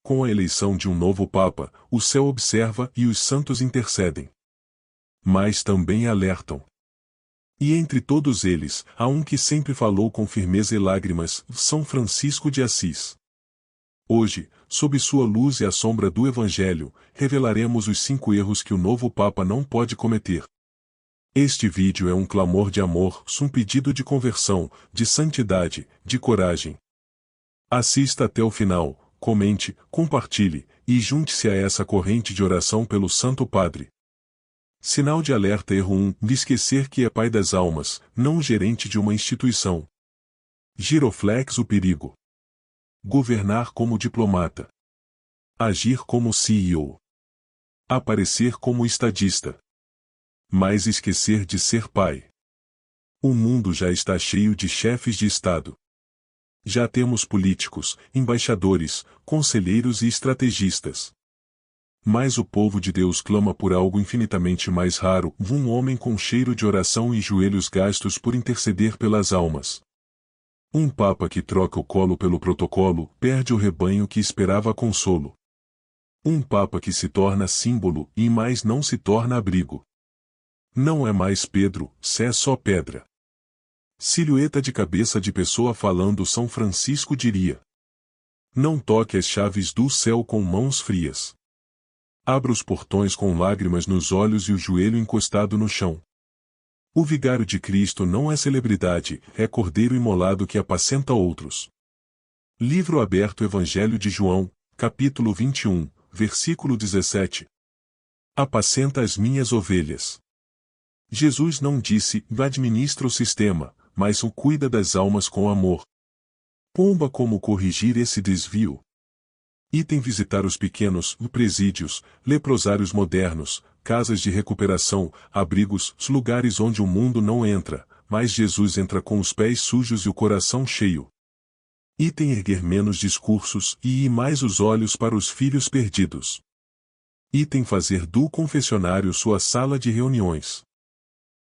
Com a eleição de um novo Papa, o céu observa e os santos intercedem. Mas também alertam. E entre todos eles, há um que sempre falou com firmeza e lágrimas, São Francisco de Assis. Hoje, sob sua luz e a sombra do Evangelho, revelaremos os 5 erros que o novo Papa não pode cometer. Este vídeo é um clamor de amor, um pedido de conversão, de santidade, de coragem. Assista até o final, comente, compartilhe, e junte-se a essa corrente de oração pelo Santo Padre. Sinal de alerta erro 1, de esquecer que é pai das almas, não gerente de uma instituição. Giroflex o perigo. Governar como diplomata. Agir como CEO. Aparecer como estadista. Mas esquecer de ser pai. O mundo já está cheio de chefes de Estado. Já temos políticos, embaixadores, conselheiros e estrategistas. Mas o povo de Deus clama por algo infinitamente mais raro, um homem com cheiro de oração e joelhos gastos por interceder pelas almas. Um papa que troca o colo pelo protocolo, perde o rebanho que esperava consolo. Um papa que se torna símbolo, e mais não se torna abrigo. Não é mais Pedro, se é só pedra. Silhueta de cabeça de pessoa falando São Francisco diria. Não toque as chaves do céu com mãos frias. Abra os portões com lágrimas nos olhos e o joelho encostado no chão. O vigário de Cristo não é celebridade, é cordeiro imolado que apacenta outros. Livro aberto Evangelho de João, capítulo 21, versículo 17. Apacenta as minhas ovelhas. Jesus não disse, administra o sistema, mas o cuida das almas com amor. Pomba como corrigir esse desvio. Item visitar os pequenos, presídios, leprosários modernos, casas de recuperação, abrigos, lugares onde o mundo não entra, mas Jesus entra com os pés sujos e o coração cheio. Item erguer menos discursos e ir mais os olhos para os filhos perdidos. Item fazer do confessionário sua sala de reuniões.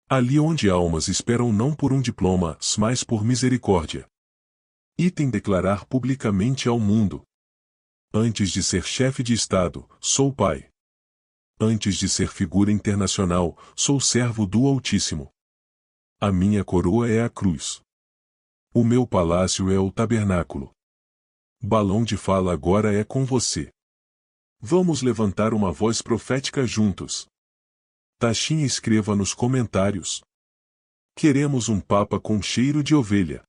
Ali onde almas esperam não por um diploma, mas por misericórdia. Item declarar publicamente ao mundo. Antes de ser chefe de Estado, sou pai. Antes de ser figura internacional, sou servo do Altíssimo. A minha coroa é a cruz. O meu palácio é o tabernáculo. Balão de fala agora é com você. Vamos levantar uma voz profética juntos. Taxinha escreva nos comentários. Queremos um papa com cheiro de ovelha.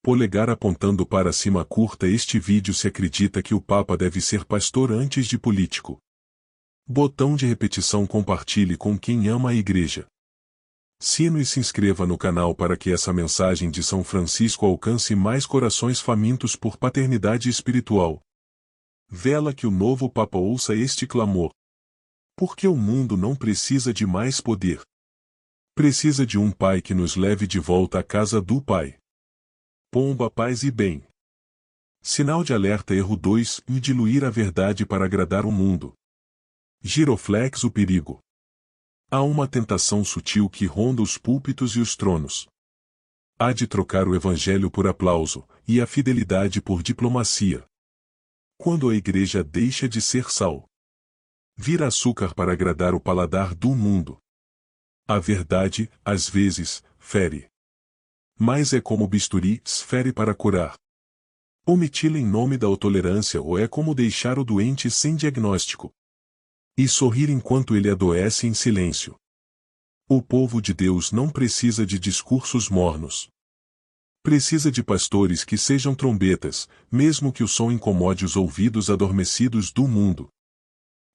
Polegar apontando para cima curta este vídeo se acredita que o Papa deve ser pastor antes de político. Botão de repetição compartilhe com quem ama a Igreja. Sino e se inscreva no canal para que essa mensagem de São Francisco alcance mais corações famintos por paternidade espiritual. Vela que o novo Papa ouça este clamor. Porque o mundo não precisa de mais poder. Precisa de um pai que nos leve de volta à casa do Pai. Pomba, paz e bem. Sinal de alerta erro 2, e diluir a verdade para agradar o mundo. Giroflex o perigo. Há uma tentação sutil que ronda os púlpitos e os tronos. Há de trocar o evangelho por aplauso, e a fidelidade por diplomacia. Quando a igreja deixa de ser sal. Vira açúcar para agradar o paladar do mundo. A verdade, às vezes, fere. Mas é como bisturi, fere para curar. Omiti-la em nome da tolerância ou é como deixar o doente sem diagnóstico. E sorrir enquanto ele adoece em silêncio. O povo de Deus não precisa de discursos mornos. Precisa de pastores que sejam trombetas, mesmo que o som incomode os ouvidos adormecidos do mundo.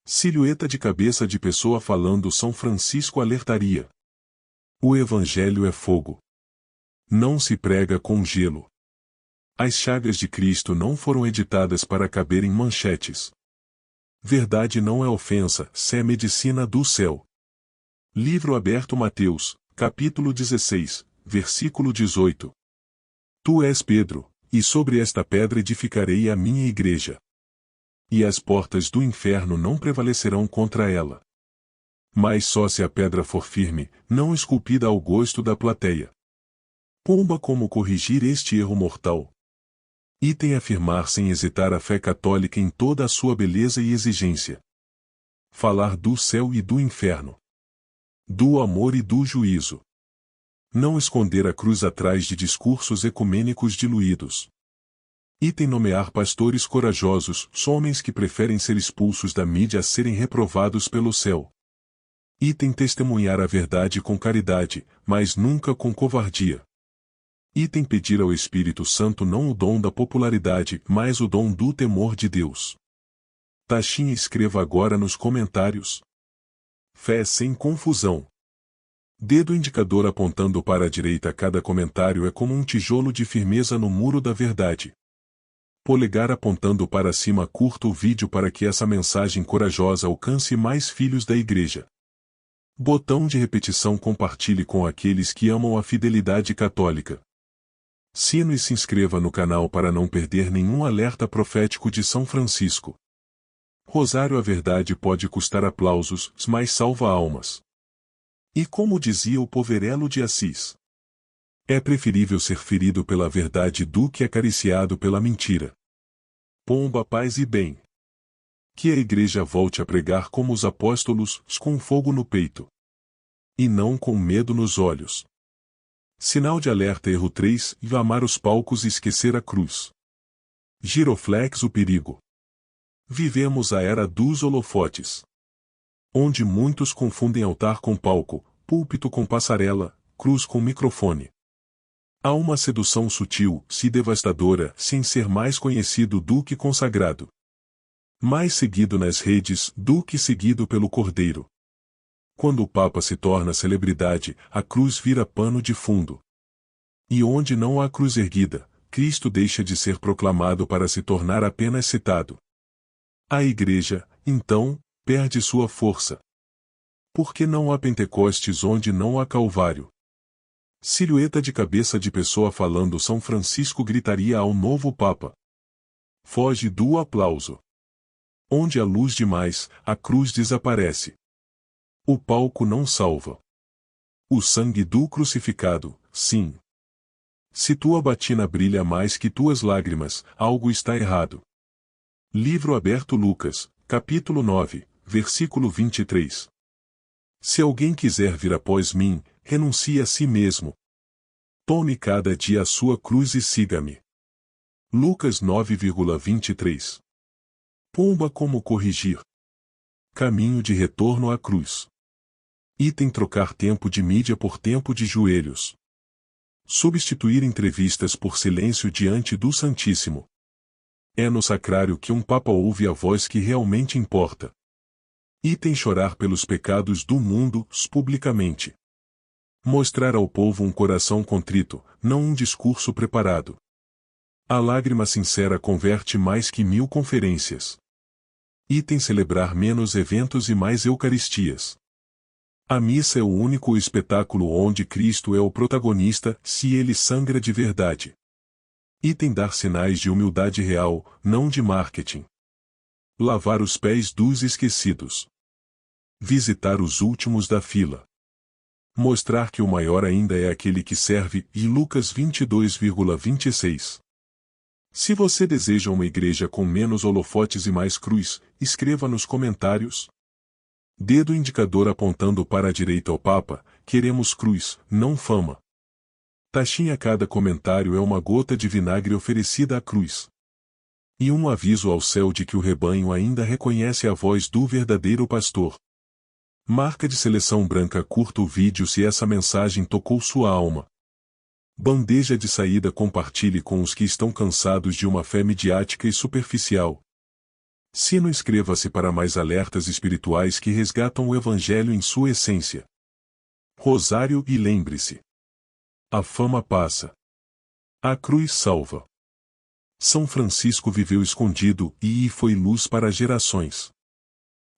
Silhueta de cabeça de pessoa falando São Francisco alertaria. O Evangelho é fogo. Não se prega com gelo. As chagas de Cristo não foram editadas para caber em manchetes. Verdade não é ofensa, se é medicina do céu. Livro aberto Mateus, capítulo 16, versículo 18. Tu és Pedro, e sobre esta pedra edificarei a minha igreja. E as portas do inferno não prevalecerão contra ela. Mas só se a pedra for firme, não esculpida ao gosto da plateia. Pomba como corrigir este erro mortal. Item afirmar sem hesitar a fé católica em toda a sua beleza e exigência. Falar do céu e do inferno. Do amor e do juízo. Não esconder a cruz atrás de discursos ecumênicos diluídos. Item nomear pastores corajosos, homens que preferem ser expulsos da mídia a serem reprovados pelo céu. Item testemunhar a verdade com caridade, mas nunca com covardia. Item pedir ao Espírito Santo não o dom da popularidade, mas o dom do temor de Deus. Taxinha escreva agora nos comentários. Fé sem confusão. Dedo indicador apontando para a direita. Cada comentário é como um tijolo de firmeza no muro da verdade. Polegar apontando para cima. Curta o vídeo para que essa mensagem corajosa alcance mais filhos da igreja. Botão de repetição. Compartilhe com aqueles que amam a fidelidade católica. Sino e se inscreva no canal para não perder nenhum alerta profético de São Francisco. Rosário. A verdade pode custar aplausos, mas salva almas. E como dizia o Poverello de Assis, é preferível ser ferido pela verdade do que acariciado pela mentira. Pomba, paz e bem. Que a igreja volte a pregar como os apóstolos, com fogo no peito. E não com medo nos olhos. Sinal de alerta. Erro 3. Amar os palcos e esquecer a cruz. Giroflex. O perigo. Vivemos a era dos holofotes, onde muitos confundem altar com palco, púlpito com passarela, cruz com microfone. Há uma sedução sutil, se devastadora, sem ser mais conhecido do que consagrado. Mais seguido nas redes do que seguido pelo Cordeiro. Quando o Papa se torna celebridade, a cruz vira pano de fundo. E onde não há cruz erguida, Cristo deixa de ser proclamado para se tornar apenas citado. A igreja, então, perde sua força. Porque não há Pentecostes onde não há Calvário. Silhueta de cabeça de pessoa falando. São Francisco gritaria ao novo Papa. Foge do aplauso. Onde há luz demais, a cruz desaparece. O palco não salva. O sangue do crucificado, sim. Se tua batina brilha mais que tuas lágrimas, algo está errado. Livro aberto. Lucas, capítulo 9, versículo 23. Se alguém quiser vir após mim, renuncie a si mesmo. Tome cada dia a sua cruz e siga-me. Lucas 9,23. Pomba. Como corrigir? Caminho de retorno à cruz. Item trocar tempo de mídia por tempo de joelhos. Substituir entrevistas por silêncio diante do Santíssimo. É no sacrário que um Papa ouve a voz que realmente importa. Item chorar pelos pecados do mundo, publicamente. Mostrar ao povo um coração contrito, não um discurso preparado. A lágrima sincera converte mais que 1000 conferências. Item celebrar menos eventos e mais eucaristias. A missa é o único espetáculo onde Cristo é o protagonista, se ele sangra de verdade. Item dar sinais de humildade real, não de marketing. Lavar os pés dos esquecidos. Visitar os últimos da fila. Mostrar que o maior ainda é aquele que serve, e Lucas 22,26. Se você deseja uma igreja com menos holofotes e mais cruz, escreva nos comentários. Dedo indicador apontando para a direita ao Papa, queremos cruz, não fama. Taxinha. Cada comentário é uma gota de vinagre oferecida à cruz. E um aviso ao céu de que o rebanho ainda reconhece a voz do verdadeiro pastor. Marca de seleção branca. Curta o vídeo se essa mensagem tocou sua alma. Bandeja de saída. Compartilhe com os que estão cansados de uma fé midiática e superficial. Sino. Inscreva-se para mais alertas espirituais que resgatam o Evangelho em sua essência. Rosário. E lembre-se: a fama passa. A cruz salva. São Francisco viveu escondido e foi luz para gerações.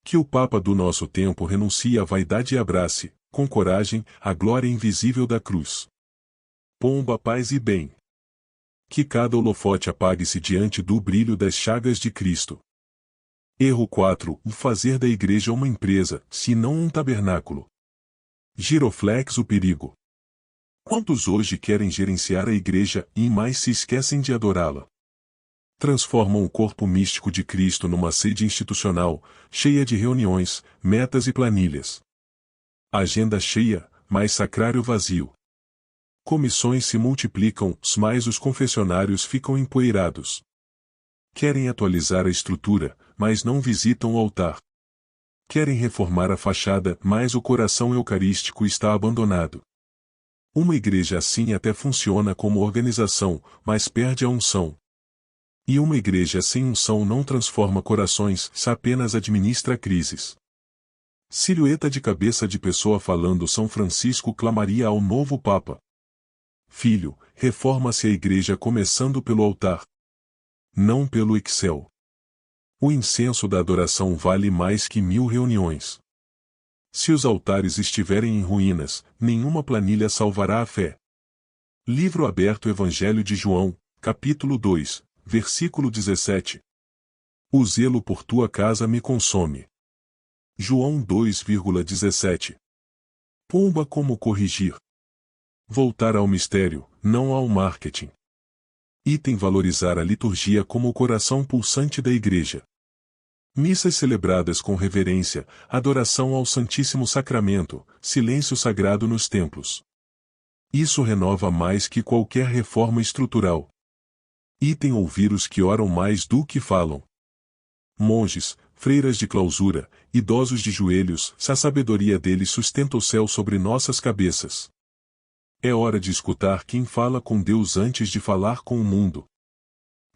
Que o Papa do nosso tempo renuncie à vaidade e abrace, com coragem, a glória invisível da cruz. Pomba, paz e bem. Que cada holofote apague-se diante do brilho das chagas de Cristo. Erro 4. Fazer da igreja uma empresa, se não um tabernáculo. Giroflex. O perigo. Quantos hoje querem gerenciar a igreja e mais se esquecem de adorá-la? transformam o corpo místico de Cristo numa sede institucional, cheia de reuniões, metas e planilhas. Agenda cheia, mas sacrário vazio. Comissões se multiplicam, mas os confessionários ficam empoeirados. Querem atualizar a estrutura, mas não visitam o altar. Querem reformar a fachada, mas o coração eucarístico está abandonado. Uma igreja assim até funciona como organização, mas perde a unção. E uma igreja sem unção não transforma corações, apenas administra crises. Silhueta de cabeça de pessoa falando São Francisco clamaria ao novo Papa: Filho, reforma-se a igreja começando pelo altar. Não pelo Excel. O incenso da adoração vale mais que 1000 reuniões. Se os altares estiverem em ruínas, nenhuma planilha salvará a fé. Livro aberto Evangelho de João, capítulo 2, versículo 17. O zelo por tua casa me consome. João 2,17. Pomba como corrigir. Voltar ao mistério, não ao marketing. Item valorizar a liturgia como o coração pulsante da igreja. Missas celebradas com reverência, adoração ao Santíssimo Sacramento, silêncio sagrado nos templos. Isso renova mais que qualquer reforma estrutural. Item ouvir os que oram mais do que falam. Monges, freiras de clausura, idosos de joelhos, se a sabedoria deles sustenta o céu sobre nossas cabeças. É hora de escutar quem fala com Deus antes de falar com o mundo.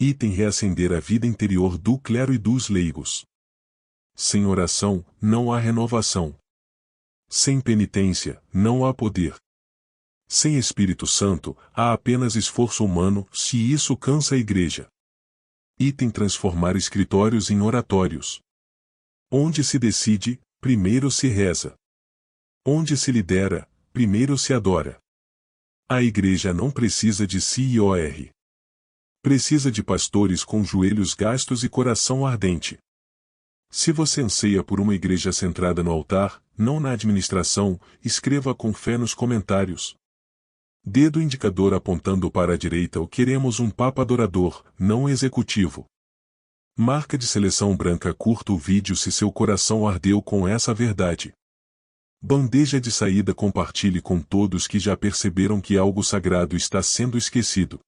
Item reacender a vida interior do clero e dos leigos. Sem oração, não há renovação. Sem penitência, não há poder. Sem Espírito Santo, há apenas esforço humano, se isso cansa a igreja. Item transformar escritórios em oratórios. Onde se decide, primeiro se reza. Onde se lidera, primeiro se adora. A igreja não precisa de CIOR. Precisa de pastores com joelhos gastos e coração ardente. Se você anseia por uma igreja centrada no altar, não na administração, escreva com fé nos comentários. Dedo indicador apontando para a direita ou queremos um Papa adorador, não executivo. Marca de seleção branca curta o vídeo se seu coração ardeu com essa verdade. Bandeja de saída compartilhe com todos que já perceberam que algo sagrado está sendo esquecido.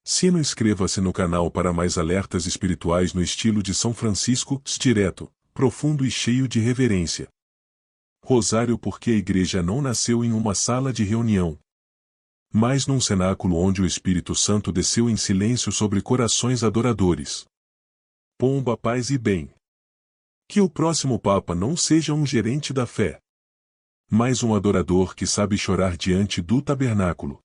Sino inscreva-se no canal para mais alertas espirituais no estilo de São Francisco, direto, profundo e cheio de reverência. Rosário porque a igreja não nasceu em uma sala de reunião, mas num cenáculo onde o Espírito Santo desceu em silêncio sobre corações adoradores. Pomba, paz e bem. Que o próximo Papa não seja um gerente da fé, mas um adorador que sabe chorar diante do tabernáculo.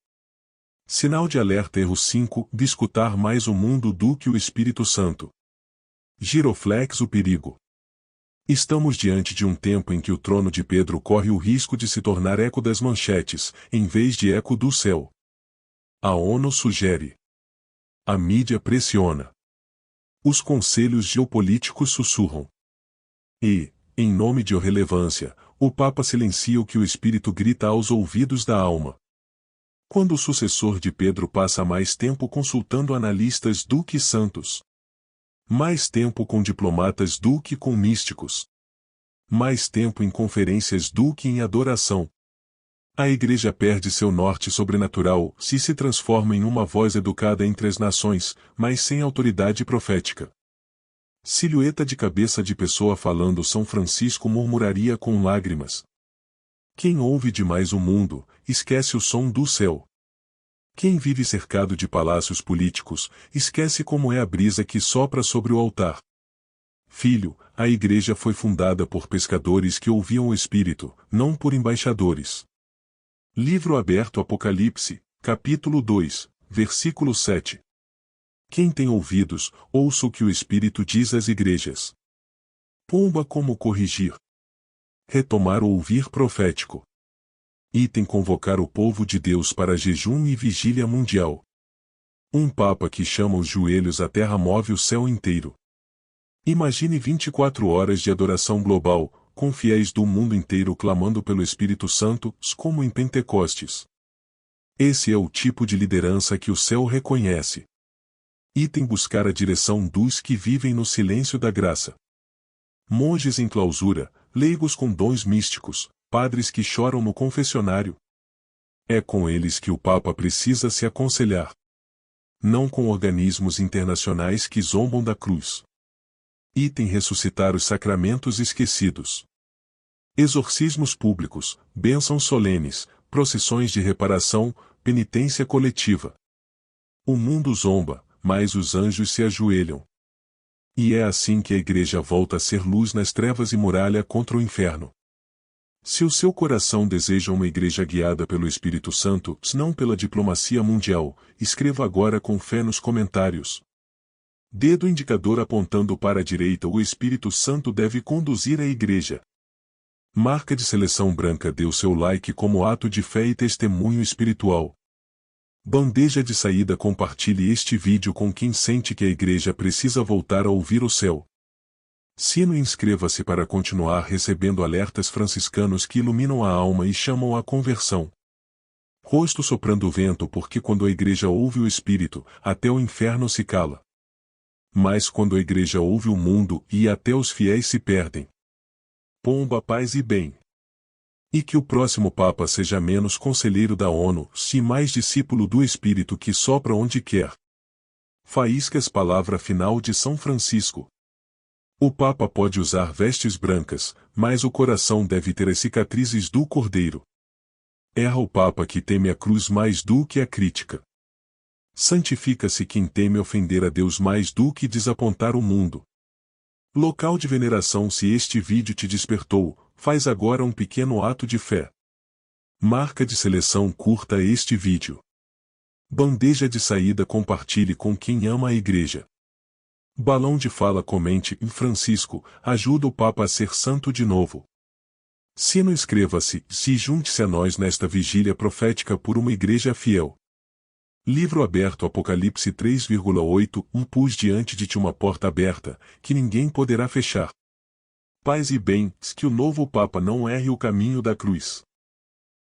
Sinal de alerta erro 5, de escutar mais o mundo do que o Espírito Santo. Giroflex o perigo. Estamos diante de um tempo em que o trono de Pedro corre o risco de se tornar eco das manchetes, em vez de eco do céu. A ONU sugere. A mídia pressiona. Os conselhos geopolíticos sussurram. E, em nome de irrelevância, o Papa silencia o que o Espírito grita aos ouvidos da alma. Quando o sucessor de Pedro passa mais tempo consultando analistas do que santos. Mais tempo com diplomatas do que com místicos. Mais tempo em conferências do que em adoração. A igreja perde seu norte sobrenatural se transforma em uma voz educada entre as nações, mas sem autoridade profética. Silhueta de cabeça de pessoa falando São Francisco murmuraria com lágrimas. Quem ouve demais o mundo, esquece o som do céu. Quem vive cercado de palácios políticos, esquece como é a brisa que sopra sobre o altar. Filho, a igreja foi fundada por pescadores que ouviam o Espírito, não por embaixadores. Livro aberto Apocalipse, capítulo 2, versículo 7. Quem tem ouvidos, ouça o que o Espírito diz às igrejas. Pomba como corrigir. Retomar o ouvir profético. Item convocar o povo de Deus para jejum e vigília mundial. Um Papa que chama os joelhos à terra move o céu inteiro. Imagine 24 horas de adoração global, com fiéis do mundo inteiro clamando pelo Espírito Santo, como em Pentecostes. Esse é o tipo de liderança que o céu reconhece. Item buscar a direção dos que vivem no silêncio da graça. Monges em clausura, leigos com dons místicos, padres que choram no confessionário. É com eles que o Papa precisa se aconselhar. Não com organismos internacionais que zombam da cruz. Item ressuscitar os sacramentos esquecidos. Exorcismos públicos, bênçãos solenes, procissões de reparação, penitência coletiva. O mundo zomba, mas os anjos se ajoelham. E é assim que a Igreja volta a ser luz nas trevas e muralha contra o inferno. Se o seu coração deseja uma igreja guiada pelo Espírito Santo, não pela diplomacia mundial, escreva agora com fé nos comentários. Dedo indicador apontando para a direita. O Espírito Santo deve conduzir a igreja. Marca de seleção branca. Dê o seu like como ato de fé e testemunho espiritual. Bandeja de saída. Compartilhe este vídeo com quem sente que a igreja precisa voltar a ouvir o céu. Sino. Inscreva-se para continuar recebendo alertas franciscanos que iluminam a alma e chamam à conversão. Rosto soprando o vento. Porque quando a igreja ouve o Espírito, até o inferno se cala. Mas quando a igreja ouve o mundo, e até os fiéis se perdem. Pomba, paz e bem. E que o próximo Papa seja menos conselheiro da ONU, e mais discípulo do Espírito que sopra onde quer. Faíscas. Palavra final de São Francisco. O Papa pode usar vestes brancas, mas o coração deve ter as cicatrizes do Cordeiro. Erra o Papa que teme a cruz mais do que a crítica. Santifica-se quem teme ofender a Deus mais do que desapontar o mundo. Local de veneração. Se este vídeo te despertou, faz agora um pequeno ato de fé. Marca de seleção. Curta este vídeo. Bandeja de saída. Compartilhe com quem ama a igreja. Balão de fala. Comente. Francisco ajuda o Papa a ser santo de novo. Sino. Inscreva-se e junte-se a nós nesta vigília profética por uma igreja fiel. Livro aberto. Apocalipse 3,8. Pus diante de ti uma porta aberta, que ninguém poderá fechar. Paz e bem, que o novo Papa não erre o caminho da cruz.